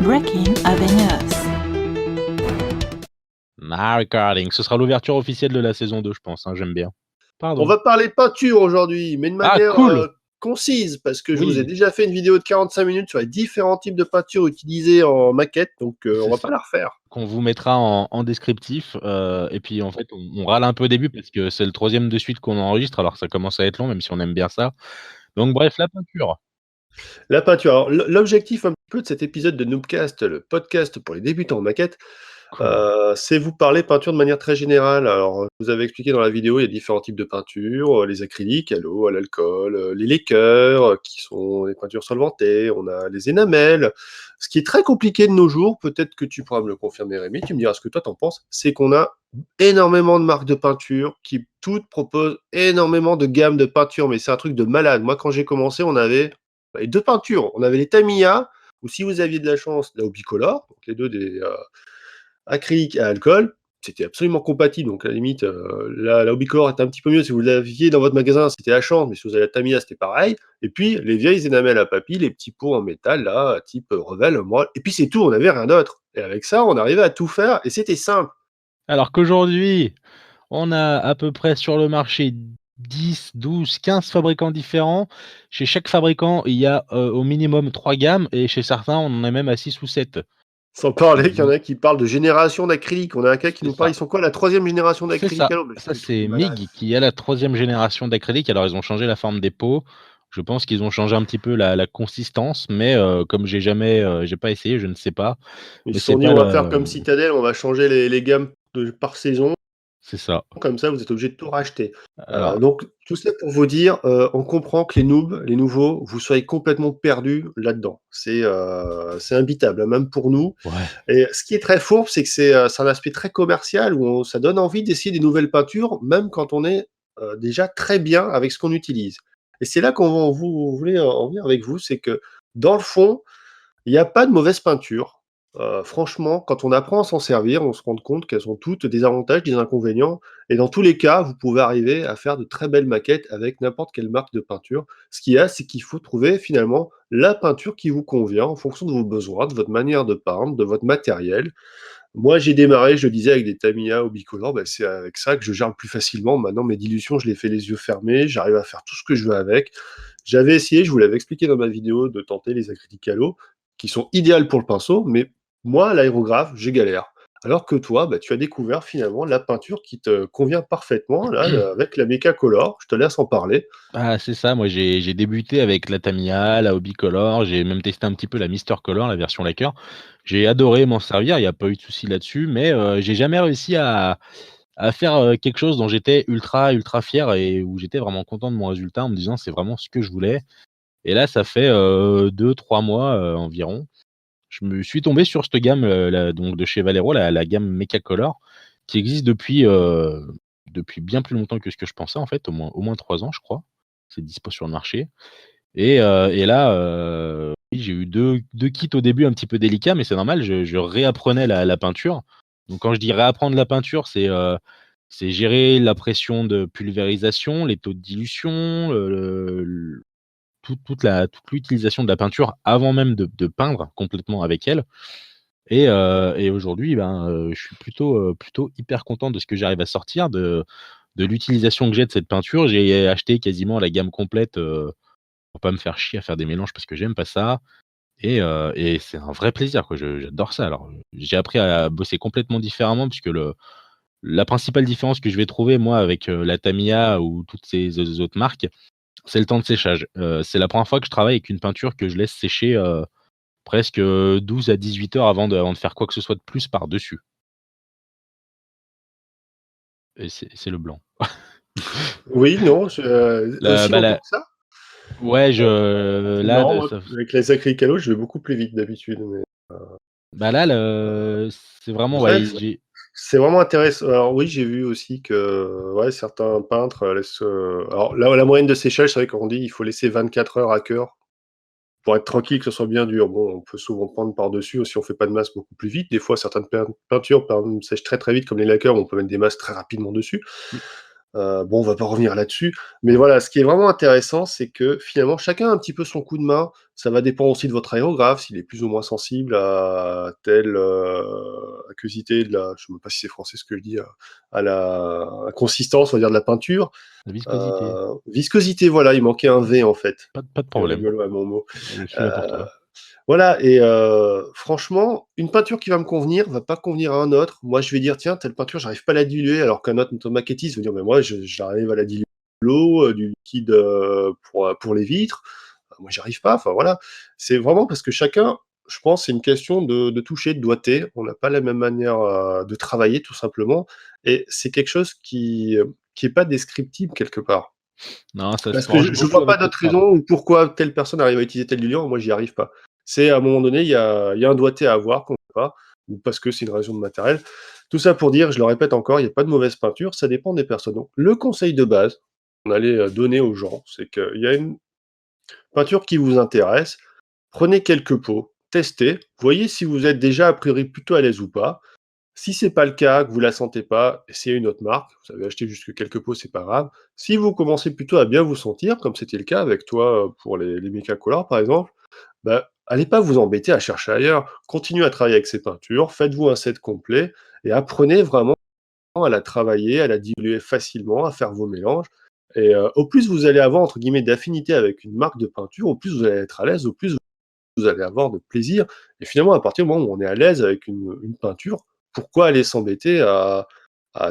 Breaking Avenues. Recording. Ce sera l'ouverture officielle de la saison 2, je pense. J'aime bien. Pardon. On va parler peinture aujourd'hui, mais de manière cool. concise, parce que je Oui. vous ai déjà fait une vidéo de 45 minutes sur les différents types de peinture utilisées en maquette, donc on va ça. pas la refaire. Qu'on vous mettra en descriptif. Et puis, en fait, on râle un peu au début parce que c'est le 3e de suite qu'on enregistre, alors ça commence à être long, même si on aime bien ça. Donc, bref, la peinture. La peinture. Alors, l'objectif un petit peu de cet épisode de Noobcast, le podcast pour les débutants en maquette, Cool. c'est vous parler peinture de manière très générale. Alors, je vous avais expliqué dans la vidéo, il y a différents types de peinture, les acryliques, à l'eau, à l'alcool, les liqueurs, qui sont des peintures solvantées, on a les énamels. Ce qui est très compliqué de nos jours, peut-être que tu pourras me le confirmer Rémi, tu me diras ce que toi t'en penses, c'est qu'on a énormément de marques de peinture qui toutes proposent énormément de gammes de peinture, mais c'est un truc de malade. Moi, quand j'ai commencé, on avait les deux peintures. On avait les Tamiya, ou si vous aviez de la chance, la Ubicolor, donc les deux des acrylique à alcool, c'était absolument compatible. Donc, à la limite, la Ubicolor était un petit peu mieux. Si vous l'aviez dans votre magasin, c'était la chance, mais si vous avez la Tamiya, c'était pareil. Et puis, les vieilles énamels à papy, les petits pots en métal, là, type Revel, moi. Et puis, c'est tout, on n'avait rien d'autre. Et avec ça, on arrivait à tout faire, et c'était simple. Alors qu'aujourd'hui, on a à peu près sur le marché 10, 12, 15 fabricants différents. Chez chaque fabricant, il y a au minimum 3 gammes, et chez certains, on en est même à 6 ou 7. Sans parler qu'il y en a qui parlent de génération d'acrylique. On a un cas qui nous parle, ils sont quoi, la 3e génération C'est d'acrylique? ça. Alors, mais Ça, des trucs c'est de malade. MIG qui a la 3e génération d'acrylique. Alors, ils ont changé la forme des pots. Je pense qu'ils ont changé un petit peu la consistance, mais comme j'ai pas essayé, je ne sais pas. Ils Mais se sont c'est dit, pas on va faire comme Citadel, on va changer les gammes par saison. C'est ça. Comme ça, vous êtes obligé de tout racheter. Alors, Donc, tout ça pour vous dire, on comprend que les noobs, les nouveaux, vous soyez complètement perdus là-dedans. C'est imbitable, hein, même pour nous. ouais. Et ce qui est très fourbe, c'est que c'est un aspect très commercial où ça donne envie d'essayer des nouvelles peintures, même quand on est déjà très bien avec ce qu'on utilise. Et c'est là qu'on voulait en venir avec vous, c'est que dans le fond, il n'y a pas de mauvaise peinture. Franchement, quand on apprend à s'en servir, on se rend compte qu'elles ont toutes des avantages, des inconvénients, et dans tous les cas, vous pouvez arriver à faire de très belles maquettes avec n'importe quelle marque de peinture. Ce qu'il y a, c'est qu'il faut trouver finalement la peinture qui vous convient en fonction de vos besoins, de votre manière de peindre, de votre matériel. Moi, j'ai démarré, je le disais, avec des Tamiya ou bicolores, c'est avec ça que je gère le plus facilement. Maintenant, mes dilutions, je les fais les yeux fermés, j'arrive à faire tout ce que je veux avec. J'avais essayé, je vous l'avais expliqué dans ma vidéo, de tenter les acryliques à l'eau, qui sont idéales pour le pinceau, mais moi, l'aérographe, j'ai galère. Alors que toi, tu as découvert finalement la peinture qui te convient parfaitement, là, avec la Mecha Color. Je te laisse en parler. Ah, c'est ça. Moi, j'ai débuté avec la Tamiya, la Hobbicolor. J'ai même testé un petit peu la Mister Color, la version lacquer. J'ai adoré m'en servir. Il n'y a pas eu de souci là-dessus, mais j'ai jamais réussi à faire quelque chose dont j'étais ultra, ultra fier et où j'étais vraiment content de mon résultat en me disant c'est vraiment ce que je voulais. Et là, ça fait 2-3 mois environ. Je me suis tombé sur cette gamme donc de chez Valero, la gamme Mecha Color, qui existe depuis bien plus longtemps que ce que je pensais, en fait, au moins 3 ans, je crois. C'est dispo sur le marché. Et là, oui, j'ai eu deux kits au début un petit peu délicats, mais c'est normal, je réapprenais la peinture. Donc quand je dis réapprendre la peinture, c'est gérer la pression de pulvérisation, les taux de dilution, toute l'utilisation de la peinture avant même de peindre complètement avec elle. Et aujourd'hui, je suis plutôt hyper content de ce que j'arrive à sortir, de l'utilisation que j'ai de cette peinture. J'ai acheté quasiment la gamme complète, pour pas me faire chier à faire des mélanges parce que j'aime pas ça. Et c'est un vrai plaisir, quoi. J'adore ça. Alors, j'ai appris à bosser complètement différemment puisque la principale différence que je vais trouver, moi, avec la Tamiya ou toutes ces autres marques, c'est le temps de séchage. C'est la première fois que je travaille avec une peinture que je laisse sécher presque 12 à 18 heures avant de faire quoi que ce soit de plus par-dessus. Et c'est le blanc. Oui, non, La- aussi bah, longtemps la- que ça. ouais, C'est là, marrant, moi, avec les acryliques à l'eau, je vais beaucoup plus vite d'habitude. Mais, c'est vraiment, ouais, ouais, c'est vraiment intéressant. Alors oui, j'ai vu aussi que ouais, certains peintres laissent. Alors là, la moyenne de séchage, c'est vrai qu'on dit il faut laisser 24 heures à cœur pour être tranquille, que ce soit bien dur. Bon, on peut souvent prendre par-dessus si on fait pas de masse beaucoup plus vite. Des fois, certaines peintures sèchent très très vite, comme les lacquers, où on peut mettre des masses très rapidement dessus. Bon, on va pas revenir là-dessus, mais voilà, ce qui est vraiment intéressant, c'est que finalement, chacun a un petit peu son coup de main. Ça va dépendre aussi de votre aérographe, s'il est plus ou moins sensible à telle aqueusité de la, je sais même pas si c'est français ce que je dis, à la consistance, on va dire, de la peinture. La viscosité. Viscosité, voilà, il manquait un V en fait. Pas de C'est problème. rigolo à mon mot. Je suis là pour Euh, toi. voilà, et franchement, une peinture qui va me convenir va pas convenir à un autre. Moi, je vais dire, tiens, telle peinture, j'arrive pas à la diluer, alors qu'un autre maquettiste va dire, mais moi, j'arrive à la diluer de l'eau, du liquide pour les vitres. Moi, j'y arrive pas. Enfin, voilà. C'est vraiment parce que chacun, je pense, c'est une question de toucher, de doigté. On n'a pas la même manière de travailler, tout simplement. Et c'est quelque chose qui est pas descriptible quelque part. Non, ça se Parce que forge je beaucoup vois pas avec le d'autre travail. raison ou pourquoi telle personne arrive à utiliser tel diluant, moi j'y arrive pas. C'est à un moment donné, il y a un doigté à avoir qu'on n'a pas, ou parce que c'est une raison de matériel. Tout ça pour dire, je le répète encore, il n'y a pas de mauvaise peinture, ça dépend des personnes. Donc, le conseil de base qu'on allait donner aux gens, c'est qu'il y a une peinture qui vous intéresse, prenez quelques pots, testez, voyez si vous êtes déjà a priori plutôt à l'aise ou pas. Si c'est pas le cas, que vous la sentez pas, essayez une autre marque. Vous avez acheté juste quelques pots, c'est pas grave. Si vous commencez plutôt à bien vous sentir, comme c'était le cas avec toi pour les Mechacolor par exemple, bah, allez pas vous embêter à chercher ailleurs. Continuez à travailler avec ces peintures, faites-vous un set complet et apprenez vraiment à la travailler, à la diluer facilement, à faire vos mélanges. Et au plus vous allez avoir entre guillemets d'affinité avec une marque de peinture, au plus vous allez être à l'aise, au plus vous allez avoir de plaisir. Et finalement, à partir du moment où on est à l'aise avec une peinture, pourquoi aller s'embêter à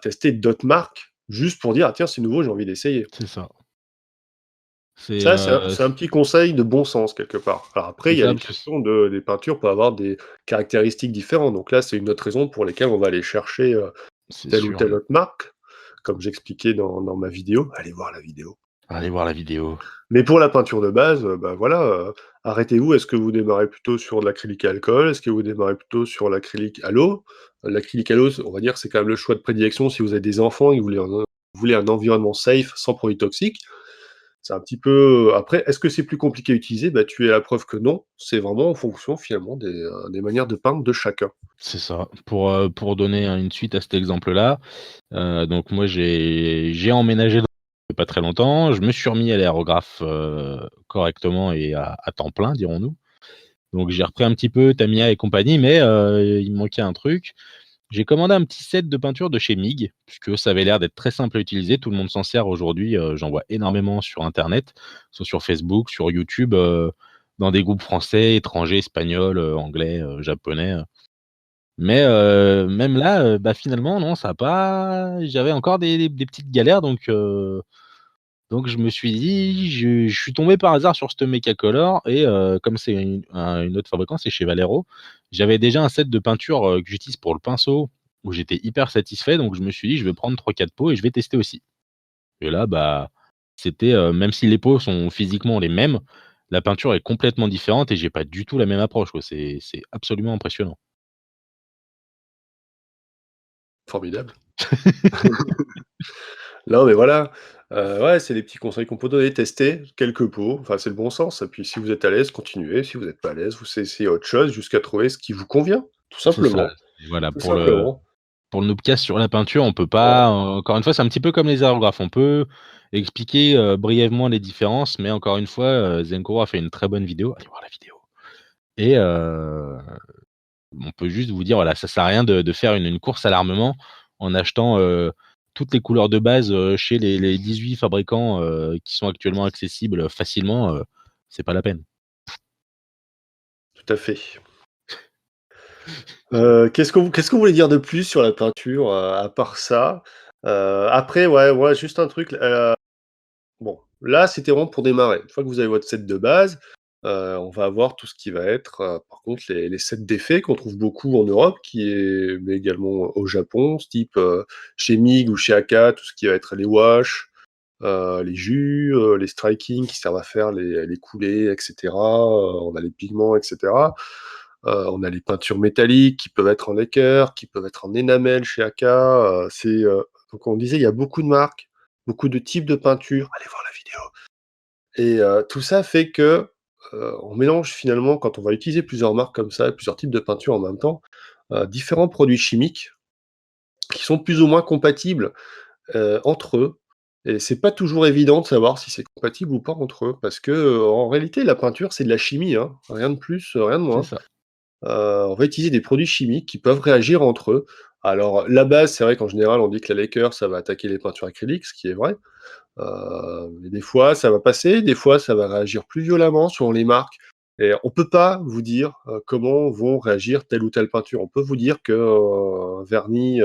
tester d'autres marques juste pour dire, ah tiens, c'est nouveau, j'ai envie d'essayer. C'est ça. C'est, Ça, c'est un petit conseil de bon sens quelque part. Alors après, c'est il y a ça les parce que questions des peintures peuvent avoir des caractéristiques différentes. Donc là, c'est une autre raison pour lesquelles on va aller chercher c'est telle ou sûr. telle autre marque, comme j'expliquais dans ma vidéo. Allez voir la vidéo. Allez voir la vidéo. Mais pour la peinture de base, bah, voilà, arrêtez-vous. Est-ce que vous démarrez plutôt sur de l'acrylique à alcool? Est-ce que vous démarrez plutôt sur l'acrylique à l'eau? L'acrylique à l'eau, on va dire, c'est quand même le choix de prédilection si vous avez des enfants et que vous voulez un environnement safe, sans produits toxiques. C'est un petit peu après, est-ce que c'est plus compliqué à utiliser? Bah, tu es la preuve que non. C'est vraiment en fonction finalement des manières de peindre de chacun. C'est ça. Pour donner une suite à cet exemple-là, donc moi j'ai emménagé dans il y a pas très longtemps. Je me suis remis à l'aérographe, correctement et à temps plein, dirons-nous. Donc j'ai repris un petit peu Tamiya et compagnie, mais il me manquait un truc. J'ai commandé un petit set de peinture de chez MIG, puisque ça avait l'air d'être très simple à utiliser. Tout le monde s'en sert aujourd'hui. J'en vois énormément sur internet, soit sur Facebook, sur YouTube, dans des groupes français, étrangers, espagnols, anglais, japonais. Mais même là, bah, finalement non, ça a pas j'avais encore des petites galères donc je me suis dit je suis tombé par hasard sur cette Mechacolor et comme c'est une autre fabricant, c'est chez Valero. J'avais déjà un set de peinture, que j'utilise pour le pinceau où j'étais hyper satisfait donc je me suis dit: «Je vais prendre 3-4 pots et je vais tester aussi» et là, bah, c'était, même si les pots sont physiquement les mêmes, la peinture est complètement différente et j'ai pas du tout la même approche, quoi. C'est absolument impressionnant. Formidable. Non, mais voilà, ouais, c'est des petits conseils qu'on peut donner. Tester quelques pots, enfin, c'est le bon sens et puis si vous êtes à l'aise, continuez. Si vous n'êtes pas à l'aise, vous essayez autre chose jusqu'à trouver ce qui vous convient, tout C'est ça, simplement, voilà, tout simplement. pour le Noobcast sur la peinture, on peut pas, Voilà. encore une fois, c'est un petit peu comme les aérographes. On peut expliquer, brièvement les différences, mais encore une fois, Zenkoro a fait une très bonne vidéo. Allez voir la vidéo et on peut juste vous dire, voilà, ça sert à rien de faire une course à l'armement en achetant, toutes les couleurs de base, chez les 18 fabricants, qui sont actuellement accessibles facilement, c'est pas la peine. Tout à fait. Qu'est-ce qu'on voulait dire de plus sur la peinture, à part ça? Après, ouais, juste un truc, bon, là, c'était vraiment pour démarrer. Une fois que vous avez votre set de base, on va avoir tout ce qui va être, par contre, les sets d'effets qu'on trouve beaucoup en Europe, mais également au Japon, ce type, chez MIG ou chez Aka, tout ce qui va être les wash, les jus, les striking qui servent à faire les coulées et cetera, on a les pigments et cetera. On a les peintures métalliques qui peuvent être en lacquer, qui peuvent être en énamel chez Aka, donc on disait, il y a beaucoup de marques, beaucoup de types de peintures. Allez voir la vidéo et tout ça fait que, on mélange finalement quand on va utiliser plusieurs marques comme ça, plusieurs types de peintures en même temps, différents produits chimiques qui sont plus ou moins compatibles, entre eux et c'est pas toujours évident de savoir si c'est compatible ou pas entre eux parce que, en réalité, la peinture, c'est de la chimie, hein, rien de plus, rien de C'est moins. ça. On va utiliser des produits chimiques qui peuvent réagir entre eux. Alors, la base, c'est vrai qu'en général, on dit que la laqueur, ça va attaquer les peintures acryliques, ce qui est vrai. Mais des fois, ça va passer, des fois, ça va réagir plus violemment selon les marques. Et on peut pas vous dire comment vont réagir telle ou telle peinture. On peut vous dire que un vernis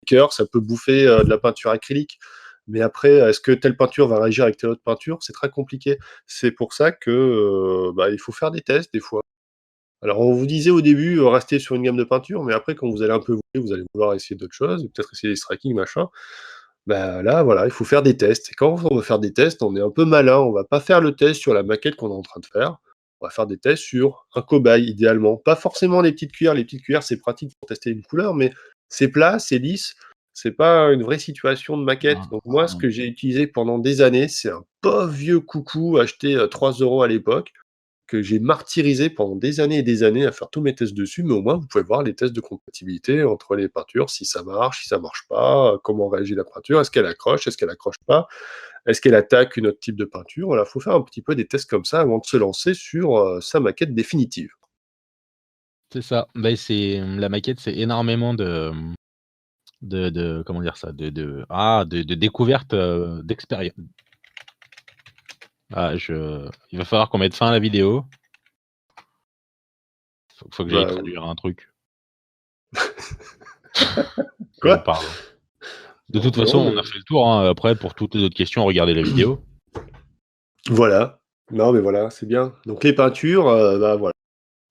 cœur, ça peut bouffer de la peinture acrylique. Mais après, est-ce que telle peinture va réagir avec telle autre peinture? C'est très compliqué. C'est pour ça que bah, il faut faire des tests des fois. Alors, on vous disait au début, restez sur une gamme de peinture, mais après, quand vous allez un peu vous allez vouloir essayer d'autres choses, peut-être essayer des striking, machin. Bah, là, voilà, il faut faire des tests et quand on veut faire des tests, on est un peu malin, on va pas faire le test sur la maquette qu'on est en train de faire. On va faire des tests sur un cobaye idéalement. Pas forcément les petites cuillères, c'est pratique pour tester une couleur, mais c'est plat, c'est lisse, c'est pas une vraie situation de maquette. Ah, Donc moi, ce ah, que j'ai utilisé pendant des années, c'est un pauvre vieux coucou acheté, 3 € à l'époque, que j'ai martyrisé pendant des années et des années à faire tous mes tests dessus, mais au moins vous pouvez voir les tests de compatibilité entre les peintures, si ça marche pas, comment réagit la peinture, est-ce qu'elle accroche pas, est-ce qu'elle attaque une autre type de peinture. Voilà, faut faire un petit peu des tests comme ça avant de se lancer sur sa maquette définitive. c'est ça. Bah, la maquette, c'est énormément de comment dire ça? De découverte, il va falloir qu'on mette fin à la vidéo. Faut que j'aille Bah, traduire un truc. Je quoi? parle. De Non, toute façon, non, on a fait le tour, hein. Après, pour toutes les autres questions, regardez la vidéo. voilà. Non, mais voilà, c'est bien. Donc les peintures, bah, voilà,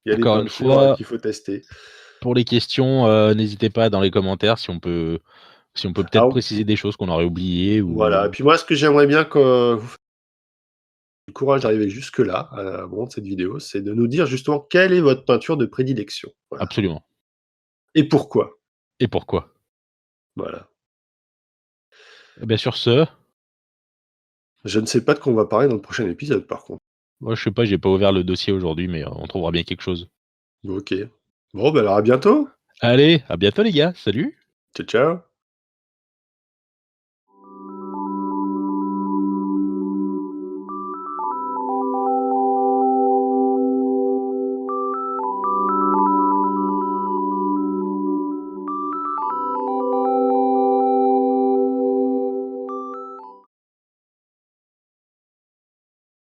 il y a des Encore une peintures, fois, qu'il faut tester. pour les questions, n'hésitez pas dans les commentaires si on peut peut-être Alors préciser des choses qu'on aurait oubliées voilà, et ou puis moi, ce que j'aimerais bien que vous le courage d'arriver jusque-là, à la moment de cette vidéo, c'est de nous dire justement quelle est votre peinture de prédilection. Voilà. absolument. Et pourquoi? Et pourquoi? Voilà. Et bah, sur ce, Je ne sais pas de quoi on va parler dans le prochain épisode, par contre. moi, je sais pas, j'ai pas ouvert le dossier aujourd'hui, mais on trouvera bien quelque chose. OK. Bon, ben alors à bientôt. Allez, à bientôt les gars, salut! Ciao, ciao.